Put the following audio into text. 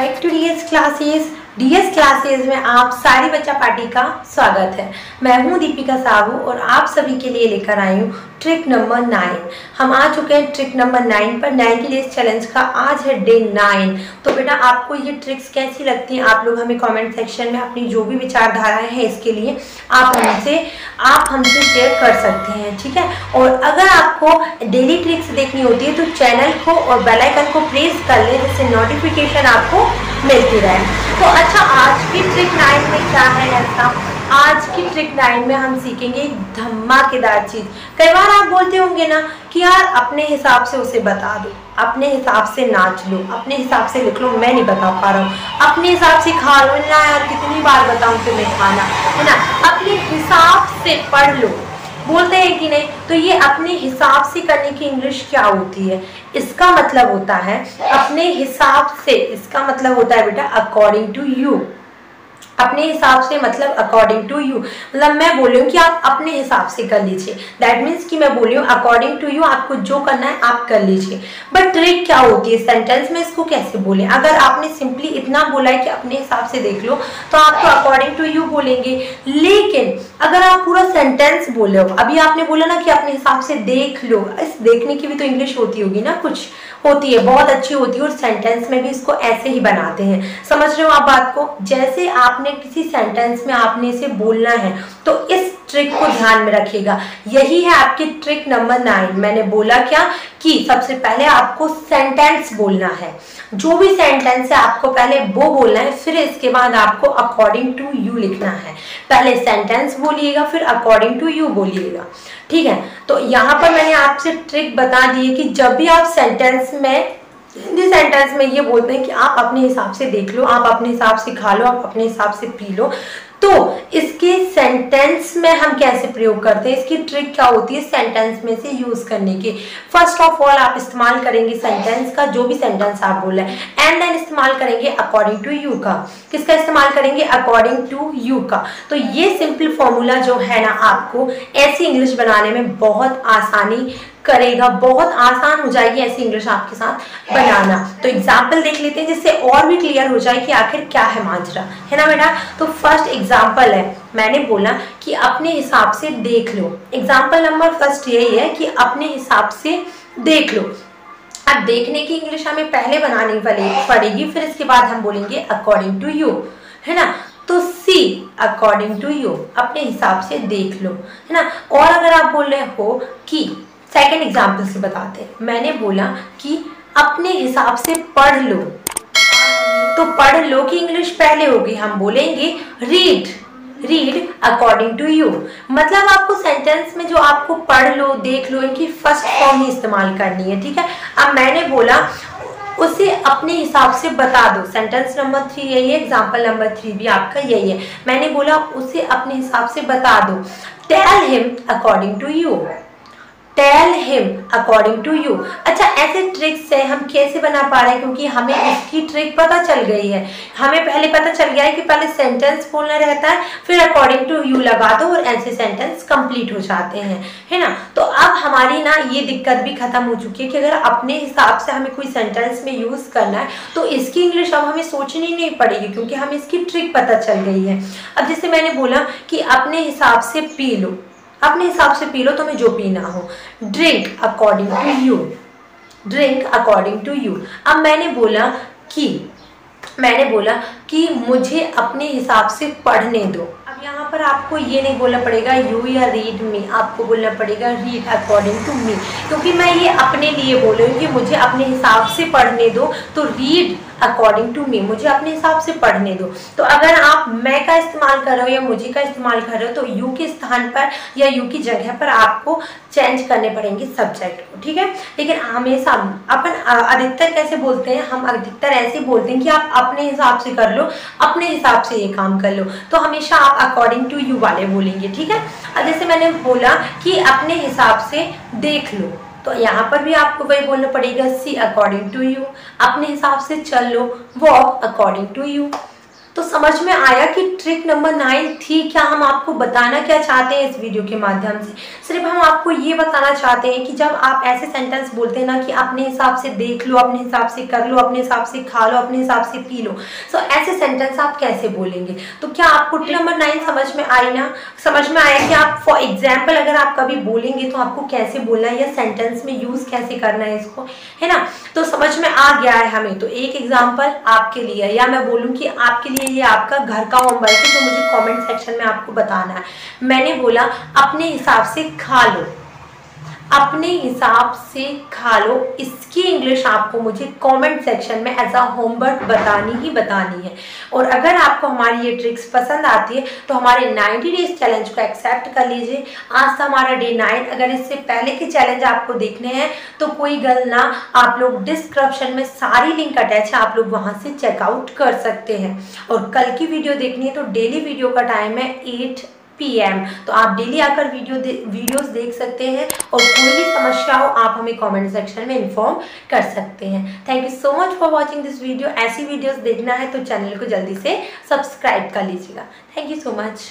Back to DS classes. DS classes में आप सारी बच्चा पार्टी का स्वागत है। मैं हूं दीपिका साहू और आप सभी के लिए लेकर आई हूं ट्रिक नंबर 9। हम आ चुके हैं ट्रिक नंबर 9 पर। 90 डेज चैलेंज का आज है डे 9। तो बेटा आपको ये ट्रिक्स कैसी लगती हैं आप लोग हमें कमेंट सेक्शन में अपनी जो भी विचारधाराएं हैं इसके लिए आप हमसे शेयर कर सकते हैं, ठीक है। और अगर आपको डेली ट्रिक्स देखनी होती है तो चैनल को और बेल आइकन को प्रेस कर लें जिससे नोटिफिकेशन आपको मिलती रहे। तो अच्छा, आज की ट्रिक 9 में क्या है ऐसा? आज की ट्रिक 9 में हम सीखेंगे एक धमाकेदार चीज। कई बार आप बोलते होंगे ना कि यार अपने हिसाब से उसे बता दो, अपने हिसाब से नाच लो, अपने हिसाब से लिख लो, मैं नहीं बता पा रहा हूँ, अपने हिसाब से खा लो ना यार, कितनी बार बताऊं तुम्हें खाना, है ना, अपने हिसाब से पढ़ लो, बोलते हैं कि नहीं। तो ये अपने हिसाब से करने की इंग्लिश क्या होती है? इसका मतलब होता है अपने हिसाब से, इसका मतलब होता है बेटा अकॉर्डिंग टू यू। अपने हिसाब से मतलब अकॉर्डिंग टू यू, मतलब मैं बोल रही हूँ कि आप अपने हिसाब से कर लीजिए। दैट मीन्स कि मैं बोल रही हूँ अकॉर्डिंग टू यू, आपको जो करना है आप कर लीजिए। बट ट्रिक क्या होती है सेंटेंस में, इसको कैसे बोले? अगर आपने सिंपली इतना बोला है कि अपने हिसाब से देख लो तो आप तो अकॉर्डिंग टू यू बोलेंगे। लेकिन अगर आप पूरा सेंटेंस बोले हो, अभी आपने बोला ना कि अपने हिसाब से देख लो, इस देखने की भी तो इंग्लिश होती होगी ना, कुछ होती है, बहुत अच्छी होती है। और सेंटेंस में भी इसको ऐसे ही बनाते हैं। समझ रहे हो आप बात को? जैसे आपने किसी सेंटेंस में आपने इसे बोलना है तो इस ट्रिक को ध्यान में रखिएगा। यही है आपकी ट्रिक नंबर 9। मैंने बोला क्या कि सबसे पहले आपको सेंटेंस बोलना है, जो भी सेंटेंस है आपको पहले वो बोलना है, फिर इसके बाद आपको अकॉर्डिंग टू यू लिखना है। पहले सेंटेंस बोलिएगा फिर अकॉर्डिंग टू यू बोलिएगा, ठीक है। तो यहाँ पर मैंने आपसे ट्रिक बता दी है कि जब भी आप सेंटेंस में, हिंदी सेंटेंस में ये बोलते हैं कि आप अपने हिसाब से देख लो, आप अपने हिसाब से खा लो, आप अपने हिसाब से पी लो, तो इसके सेंटेंस में हम कैसे प्रयोग करते हैं, इसकी ट्रिक क्या होती है सेंटेंस में से यूज करने की। फर्स्ट ऑफ ऑल आप इस्तेमाल करेंगे सेंटेंस का, जो भी सेंटेंस आप बोल रहे हैं, एंड देन इस्तेमाल करेंगे अकॉर्डिंग टू यू का। किसका इस्तेमाल करेंगे? अकॉर्डिंग टू यू का। तो ये सिंपल फॉर्मूला जो है ना आपको ऐसी इंग्लिश बनाने में बहुत आसानी करेगा, बहुत आसान हो जाएगी ऐसी इंग्लिश आपके साथ बनाना। तो एग्जाम्पल देख लेते हैं जिससे और भी क्लियर हो जाए कि आखिर क्या है माजरा, है ना बेटा। तो फर्स्ट एग्जाम्पल है, मैंने बोला कि अपने हिसाब से देख लो। एग्जाम्पल नंबर फर्स्ट यही है कि अपने हिसाब से देख लो। अब देखने की इंग्लिश हमें पहले बनानी पड़ेगी, फिर इसके बाद हम बोलेंगे अकॉर्डिंग टू यू, है ना। तो सी अकॉर्डिंग टू यू, अपने हिसाब से देख लो, है ना। और अगर आप बोल रहे हो कि सेकेंड एग्जाम्पल से बताते हैं, मैंने बोला कि अपने हिसाब से पढ़ लो, तो पढ़ लो की इंग्लिश पहले होगी, हम बोलेंगे read, read according to you. मतलब आपको सेंटेंस में जो आपको पढ़ लो देख लो इनकी फर्स्ट फॉर्म ही इस्तेमाल करनी है, ठीक है। अब मैंने बोला उसे अपने हिसाब से बता दो, सेंटेंस नंबर 3 यही है, एग्जाम्पल नंबर 3 भी आपका यही है। मैंने बोला उसे अपने हिसाब से बता दो, tell him according to you, tell him according to you. अच्छा, ऐसे ट्रिक्स से हम कैसे बना पा रहे हैं, क्योंकि हमें इसकी ट्रिक पता चल गई है। हमें पहले पता चल गया है कि पहले सेंटेंस बोलना रहता है, फिर अकॉर्डिंग टू यू लगा दो और ऐसे सेंटेंस कंप्लीट हो जाते हैं, है ना। तो अब हमारी ना ये दिक्कत भी खत्म हो चुकी है कि अगर अपने हिसाब से हमें कोई सेंटेंस में यूज करना है तो इसकी इंग्लिश अब हमें सोचनी नहीं पड़ेगी, क्योंकि हमें इसकी ट्रिक पता चल गई है। अब जैसे मैंने बोला कि अपने हिसाब से पी लो, अपने हिसाब से पी लो, तुम्हें जो पीना हो। Drink according to you, drink according to you. अब मैंने बोला कि मुझे अपने हिसाब से पढ़ने दो। अब यहाँ पर आपको ये नहीं बोलना पड़ेगा यू या रीड मी, आपको बोलना पड़ेगा रीड अकॉर्डिंग टू मी, क्योंकि मैं ये अपने लिए बोल रही हूँ कि मुझे अपने हिसाब से पढ़ने दो। तो रीड अकॉर्डिंग टू मी, मुझे अपने हिसाब से पढ़ने दो। तो अगर आप मैं का इस्तेमाल कर रहे हो या मुझे का इस्तेमाल कर रहे हो तो यू के स्थान पर या यू की जगह पर आपको चेंज करने पड़ेंगे सब्जेक्ट को, ठीक है। लेकिन हमेशा अपन अधिकतर कैसे बोलते हैं, हम अधिकतर ऐसे बोलते हैं कि आप अपने हिसाब से कर लो, अपने हिसाब से ये काम कर लो। तो हमेशा आप अकॉर्डिंग टू यू वाले बोलेंगे, ठीक है। अब जैसे मैंने बोला कि अपने हिसाब से देख लो, तो यहाँ पर भी आपको वही बोलना पड़ेगा सी अकॉर्डिंग टू यू। अपने हिसाब से चल लो, वॉक अकॉर्डिंग टू यू। तो तो समझ में आया कि ट्रिक नंबर 9 थी क्या। हम आपको बताना क्या चाहते हैं इस वीडियो के माध्यम से, सिर्फ हम आपको ये बताना चाहते हैं कि जब आप ऐसे सेंटेंस बोलते हैं ना कि अपने हिसाब से देख लो, अपने हिसाब से कर लो, अपने हिसाब से खा लो, अपने हिसाब से पी लो, तो ऐसे सेंटेंस आप कैसे बोलेंगे। तो क्या आपको ट्रिक नंबर 9 समझ में आई ना, समझ में आया कि आप फॉर एग्जाम्पल अगर आप कभी बोलेंगे तो आपको कैसे बोलना है या सेंटेंस में यूज कैसे करना है इसको, है ना। तो समझ में आ गया है हमें। तो एक एग्जाम्पल आपके लिए, या मैं बोलूँ कि आपके लिए ये आपका घर का होमवर्क है जो मुझे कमेंट सेक्शन में आपको बताना है। मैंने बोला अपने हिसाब से खा लो, अपने हिसाब से खा लो, इसकी इंग्लिश आपको मुझे कमेंट सेक्शन में एज अ होमवर्क बतानी ही बतानी है। और अगर आपको हमारी ये ट्रिक्स पसंद आती है तो हमारे 90 डेज चैलेंज को एक्सेप्ट कर लीजिए। आज था हमारा डे 9। अगर इससे पहले के चैलेंज आपको देखने हैं तो कोई गल ना, आप लोग डिस्क्रिप्शन में सारी लिंक अटैच है, आप लोग वहां से चेकआउट कर सकते हैं। और कल की वीडियो देखनी है तो डेली वीडियो का टाइम है 8 PM, तो आप डेली आकर वीडियोस देख सकते हैं। और कोई भी समस्या हो आप हमें कमेंट सेक्शन में इन्फॉर्म कर सकते हैं। Thank you so much for watching this video. ऐसी वीडियोस देखना है तो चैनल को जल्दी से सब्सक्राइब कर लीजिएगा। Thank you so much.